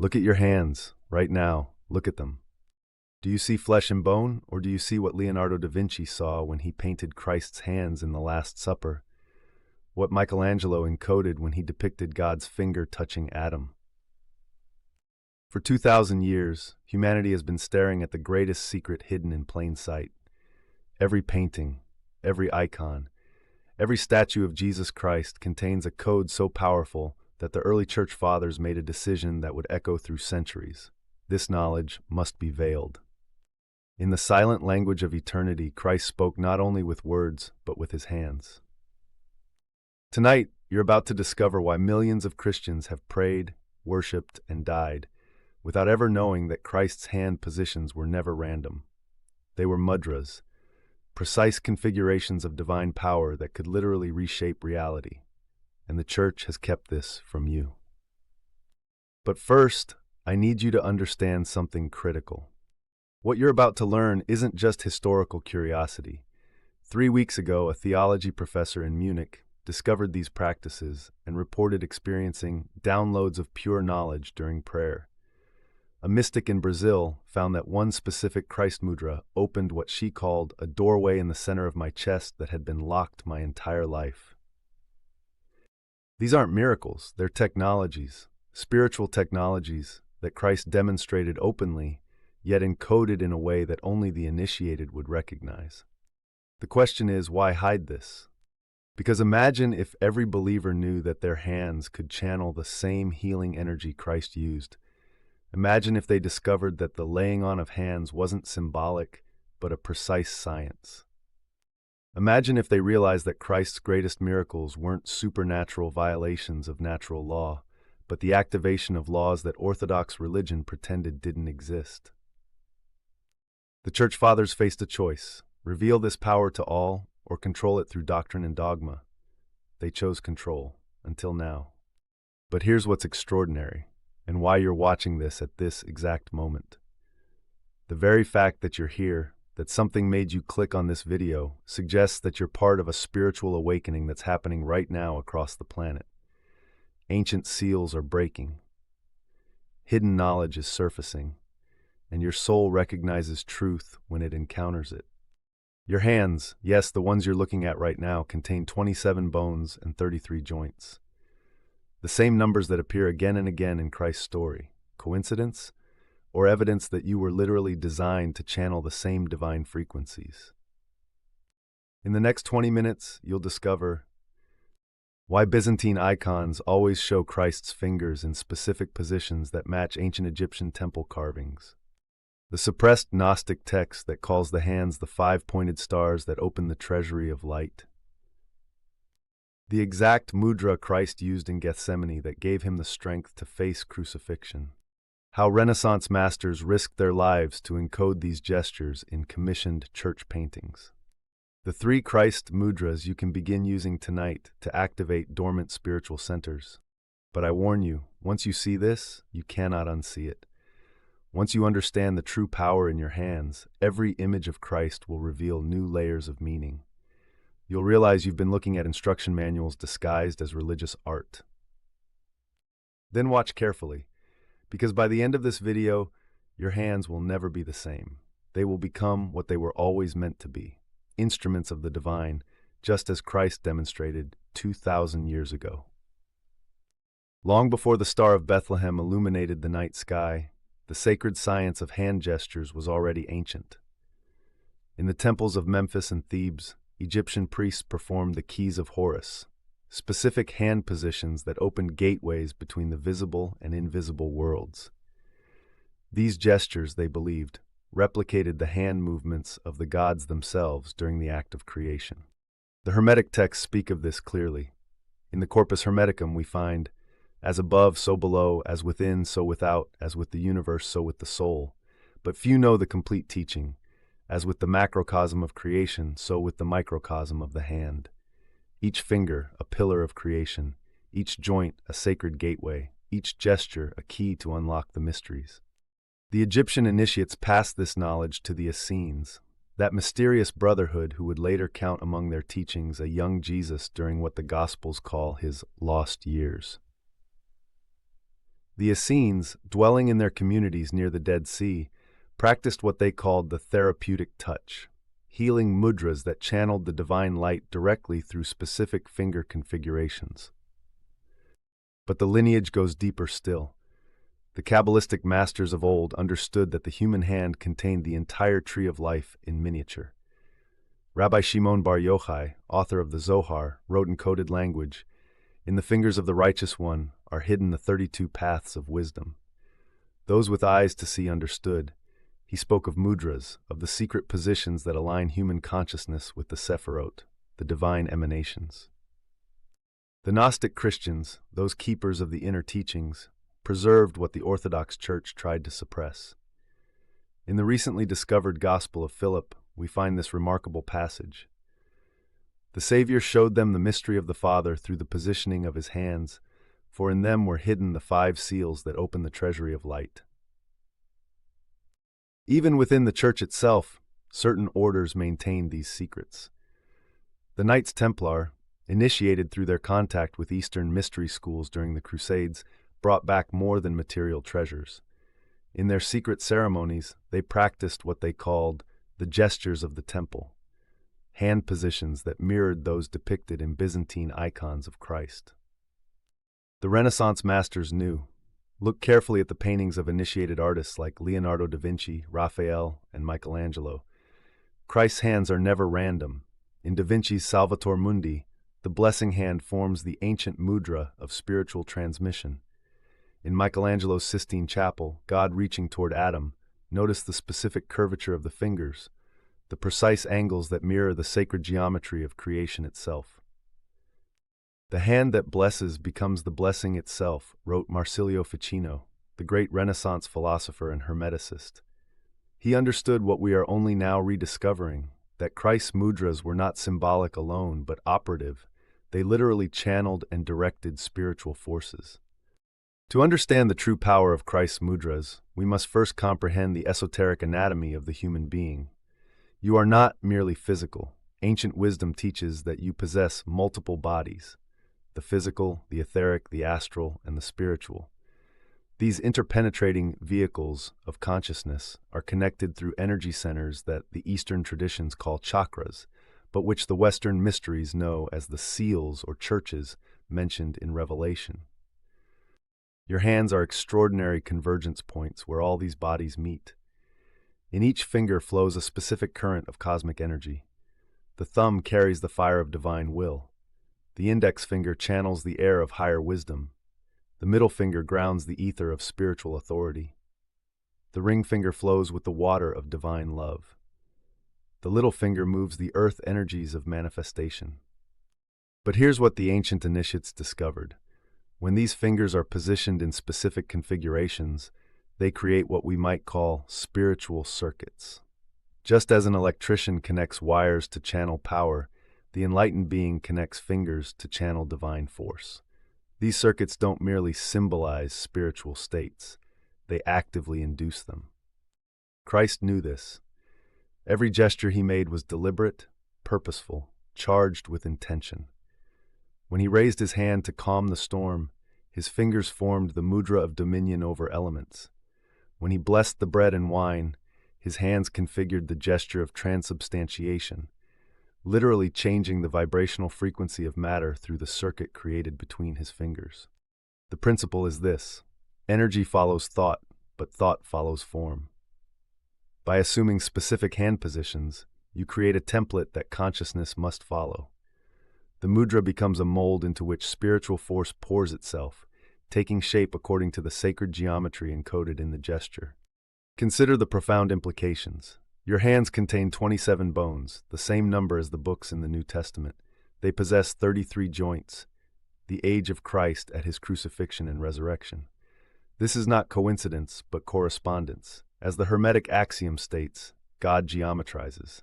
Look at your hands, right now. Look at them. Do you see flesh and bone, or do you see what Leonardo da Vinci saw when he painted Christ's hands in the Last Supper? What Michelangelo encoded when he depicted God's finger touching Adam? For 2,000 years, humanity has been staring at the greatest secret hidden in plain sight. Every painting, every icon, every statue of Jesus Christ contains a code so powerful that the early church fathers made a decision that would echo through centuries. This knowledge must be veiled. In the silent language of eternity, Christ spoke not only with words, but with his hands. Tonight, you're about to discover why millions of Christians have prayed, worshipped, and died, without ever knowing that Christ's hand positions were never random. They were mudras, precise configurations of divine power that could literally reshape reality, and the church has kept this from you. But first, I need you to understand something critical. What you're about to learn isn't just historical curiosity. 3 weeks ago, a theology professor in Munich discovered these practices and reported experiencing downloads of pure knowledge during prayer. A mystic in Brazil found that one specific Christ mudra opened what she called a doorway in the center of my chest that had been locked my entire life. These aren't miracles, they're technologies, spiritual technologies that Christ demonstrated openly, yet encoded in a way that only the initiated would recognize. The question is, why hide this? Because imagine if every believer knew that their hands could channel the same healing energy Christ used. Imagine if they discovered that the laying on of hands wasn't symbolic, but a precise science. Imagine if they realized that Christ's greatest miracles weren't supernatural violations of natural law, but the activation of laws that Orthodox religion pretended didn't exist. The Church Fathers faced a choice: reveal this power to all, or control it through doctrine and dogma. They chose control, until now. But here's what's extraordinary, and why you're watching this at this exact moment. The very fact that you're here, that something made you click on this video, suggests that you're part of a spiritual awakening that's happening right now across the planet. Ancient seals are breaking. Hidden knowledge is surfacing, and your soul recognizes truth when it encounters it. Your hands, yes, the ones you're looking at right now, contain 27 bones and 33 joints. The same numbers that appear again and again in Christ's story. Coincidence? Or evidence that you were literally designed to channel the same divine frequencies? In the next 20 minutes, you'll discover why Byzantine icons always show Christ's fingers in specific positions that match ancient Egyptian temple carvings. The suppressed Gnostic text that calls the hands the 5-pointed stars that open the Treasury of Light. The exact mudra Christ used in Gethsemane that gave him the strength to face crucifixion. How Renaissance masters risked their lives to encode these gestures in commissioned church paintings. The 3 Christ mudras you can begin using tonight to activate dormant spiritual centers. But I warn you, once you see this, you cannot unsee it. Once you understand the true power in your hands, every image of Christ will reveal new layers of meaning. You'll realize you've been looking at instruction manuals disguised as religious art. Then watch carefully, because by the end of this video, your hands will never be the same. They will become what they were always meant to be, instruments of the divine, just as Christ demonstrated 2,000 years ago. Long before the Star of Bethlehem illuminated the night sky, the sacred science of hand gestures was already ancient. In the temples of Memphis and Thebes, Egyptian priests performed the keys of Horus, specific hand positions that opened gateways between the visible and invisible worlds. These gestures, they believed, replicated the hand movements of the gods themselves during the act of creation. The Hermetic texts speak of this clearly. In the Corpus Hermeticum we find, "As above, so below, as within, so without, as with the universe, so with the soul." But few know the complete teaching. As with the macrocosm of creation, so with the microcosm of the hand. Each finger, a pillar of creation. Each joint, a sacred gateway. Each gesture, a key to unlock the mysteries. The Egyptian initiates passed this knowledge to the Essenes, that mysterious brotherhood who would later count among their teachings a young Jesus during what the Gospels call his lost years. The Essenes, dwelling in their communities near the Dead Sea, practiced what they called the therapeutic touch, healing mudras that channeled the divine light directly through specific finger configurations. But the lineage goes deeper still. The Kabbalistic masters of old understood that the human hand contained the entire tree of life in miniature. Rabbi Shimon Bar Yochai, author of the Zohar, wrote in coded language, "In the fingers of the righteous one are hidden the 32 paths of wisdom." Those with eyes to see understood. He spoke of mudras, of the secret positions that align human consciousness with the Sephirot, the divine emanations. The Gnostic Christians, those keepers of the inner teachings, preserved what the Orthodox Church tried to suppress. In the recently discovered Gospel of Philip, we find this remarkable passage. The Savior showed them the mystery of the Father through the positioning of his hands, for in them were hidden the 5 seals that open the Treasury of Light. Even within the Church itself, certain orders maintained these secrets. The Knights Templar, initiated through their contact with Eastern mystery schools during the Crusades, brought back more than material treasures. In their secret ceremonies, they practiced what they called the gestures of the temple, hand positions that mirrored those depicted in Byzantine icons of Christ. The Renaissance masters knew. Look carefully at the paintings of initiated artists like Leonardo da Vinci, Raphael, and Michelangelo. Christ's hands are never random. In da Vinci's Salvator Mundi, the blessing hand forms the ancient mudra of spiritual transmission. In Michelangelo's Sistine Chapel, God reaching toward Adam, notice the specific curvature of the fingers, the precise angles that mirror the sacred geometry of creation itself. "The hand that blesses becomes the blessing itself," wrote Marsilio Ficino, the great Renaissance philosopher and hermeticist. He understood what we are only now rediscovering, that Christ's mudras were not symbolic alone, but operative. They literally channeled and directed spiritual forces. To understand the true power of Christ's mudras, we must first comprehend the esoteric anatomy of the human being. You are not merely physical. Ancient wisdom teaches that you possess multiple bodies: the physical, the etheric, the astral, and the spiritual. These interpenetrating vehicles of consciousness are connected through energy centers that the Eastern traditions call chakras, but which the Western mysteries know as the seals or churches mentioned in Revelation. Your hands are extraordinary convergence points where all these bodies meet. In each finger flows a specific current of cosmic energy. The thumb carries the fire of divine will. The index finger channels the air of higher wisdom. The middle finger grounds the ether of spiritual authority. The ring finger flows with the water of divine love. The little finger moves the earth energies of manifestation. But here's what the ancient initiates discovered. When these fingers are positioned in specific configurations, they create what we might call spiritual circuits. Just as an electrician connects wires to channel power, the enlightened being connects fingers to channel divine force. These circuits don't merely symbolize spiritual states, they actively induce them. Christ knew this. Every gesture he made was deliberate, purposeful, charged with intention. When he raised his hand to calm the storm, his fingers formed the mudra of dominion over elements. When he blessed the bread and wine, his hands configured the gesture of transubstantiation, literally changing the vibrational frequency of matter through the circuit created between his fingers. The principle is this: energy follows thought, but thought follows form. By assuming specific hand positions, you create a template that consciousness must follow. The mudra becomes a mold into which spiritual force pours itself, taking shape according to the sacred geometry encoded in the gesture. Consider the profound implications. Your hands contain 27 bones, the same number as the books in the New Testament. They possess 33 joints, the age of Christ at his crucifixion and resurrection. This is not coincidence, but correspondence. As the Hermetic axiom states, God geometrizes.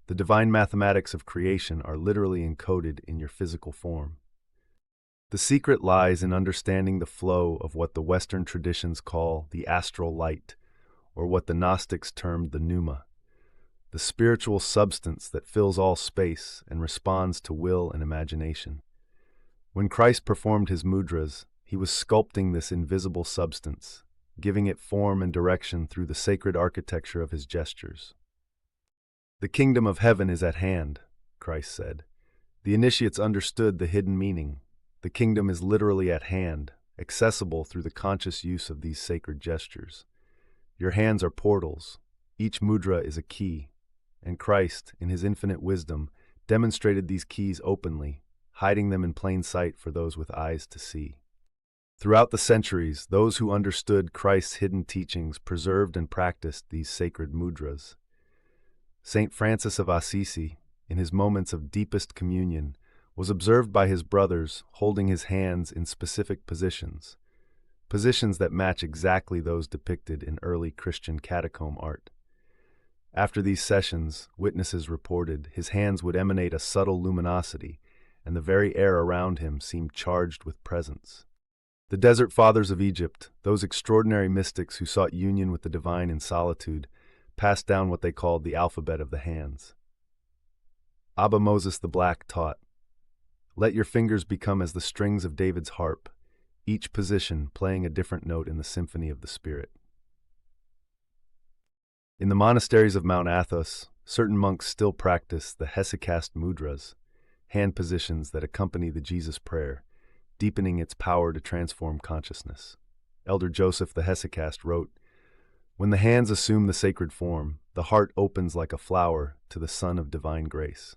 The divine mathematics of creation are literally encoded in your physical form. The secret lies in understanding the flow of what the Western traditions call the astral light, or what the Gnostics termed the pneuma, the spiritual substance that fills all space and responds to will and imagination. When Christ performed his mudras, he was sculpting this invisible substance, giving it form and direction through the sacred architecture of his gestures. "The kingdom of heaven is at hand," Christ said. The initiates understood the hidden meaning. The kingdom is literally at hand, accessible through the conscious use of these sacred gestures. Your hands are portals. Each mudra is a key. And Christ, in his infinite wisdom, demonstrated these keys openly, hiding them in plain sight for those with eyes to see. Throughout the centuries, those who understood Christ's hidden teachings preserved and practiced these sacred mudras. Saint Francis of Assisi, in his moments of deepest communion, was observed by his brothers holding his hands in specific positions that match exactly those depicted in early Christian catacomb art. After these sessions, witnesses reported, his hands would emanate a subtle luminosity, and the very air around him seemed charged with presence. The Desert Fathers of Egypt, those extraordinary mystics who sought union with the divine in solitude, passed down what they called the alphabet of the hands. Abba Moses the Black taught, "Let your fingers become as the strings of David's harp, each position playing a different note in the symphony of the Spirit." In the monasteries of Mount Athos, certain monks still practice the hesychast mudras, hand positions that accompany the Jesus prayer, deepening its power to transform consciousness. Elder Joseph the hesychast wrote, "When the hands assume the sacred form, the heart opens like a flower to the sun of divine grace."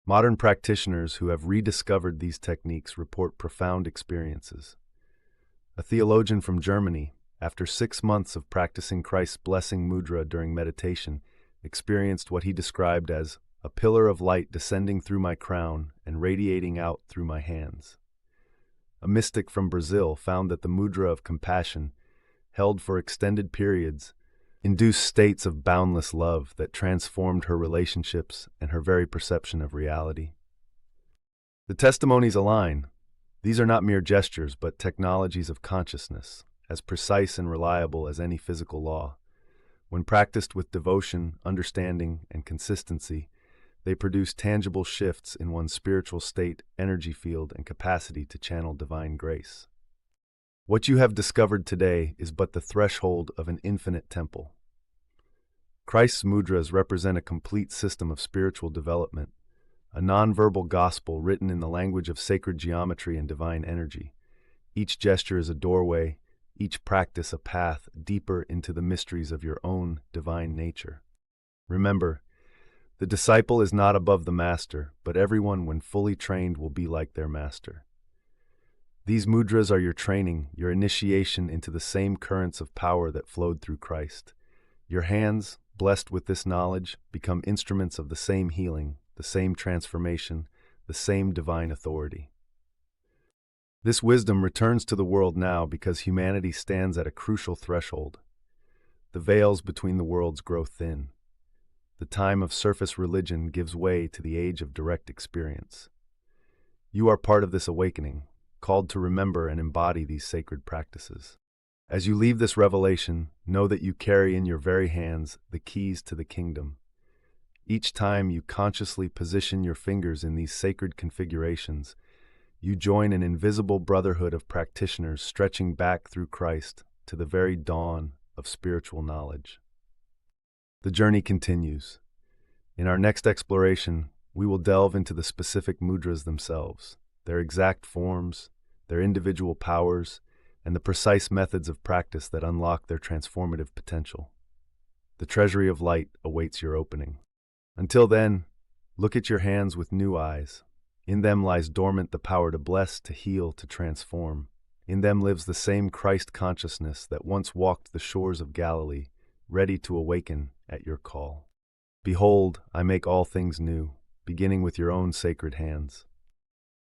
Modern practitioners who have rediscovered these techniques report profound experiences. A theologian from Germany, after 6 months of practicing Christ's blessing mudra during meditation, experienced what he described as a pillar of light descending through my crown and radiating out through my hands. A mystic from Brazil found that the mudra of compassion, held for extended periods, induced states of boundless love that transformed her relationships and her very perception of reality. The testimonies align. These are not mere gestures, but technologies of consciousness, as precise and reliable as any physical law. When practiced with devotion, understanding, and consistency, they produce tangible shifts in one's spiritual state, energy field, and capacity to channel divine grace. What you have discovered today is but the threshold of an infinite temple. Christ's mudras represent a complete system of spiritual development, a nonverbal gospel written in the language of sacred geometry and divine energy. Each gesture is a doorway, each practice a path deeper into the mysteries of your own divine nature. Remember, the disciple is not above the master, but everyone, when fully trained, will be like their master. These mudras are your training, your initiation into the same currents of power that flowed through Christ. Your hands, blessed with this knowledge, become instruments of the same healing, the same transformation, the same divine authority. This wisdom returns to the world now because humanity stands at a crucial threshold. The veils between the worlds grow thin. The time of surface religion gives way to the age of direct experience. You are part of this awakening, called to remember and embody these sacred practices. As you leave this revelation, know that you carry in your very hands the keys to the kingdom. Each time you consciously position your fingers in these sacred configurations, you join an invisible brotherhood of practitioners stretching back through Christ to the very dawn of spiritual knowledge. The journey continues. In our next exploration, we will delve into the specific mudras themselves, their exact forms, their individual powers, and the precise methods of practice that unlock their transformative potential. The Treasury of Light awaits your opening. Until then, look at your hands with new eyes. In them lies dormant the power to bless, to heal, to transform. In them lives the same Christ consciousness that once walked the shores of Galilee, ready to awaken at your call. Behold, I make all things new, beginning with your own sacred hands.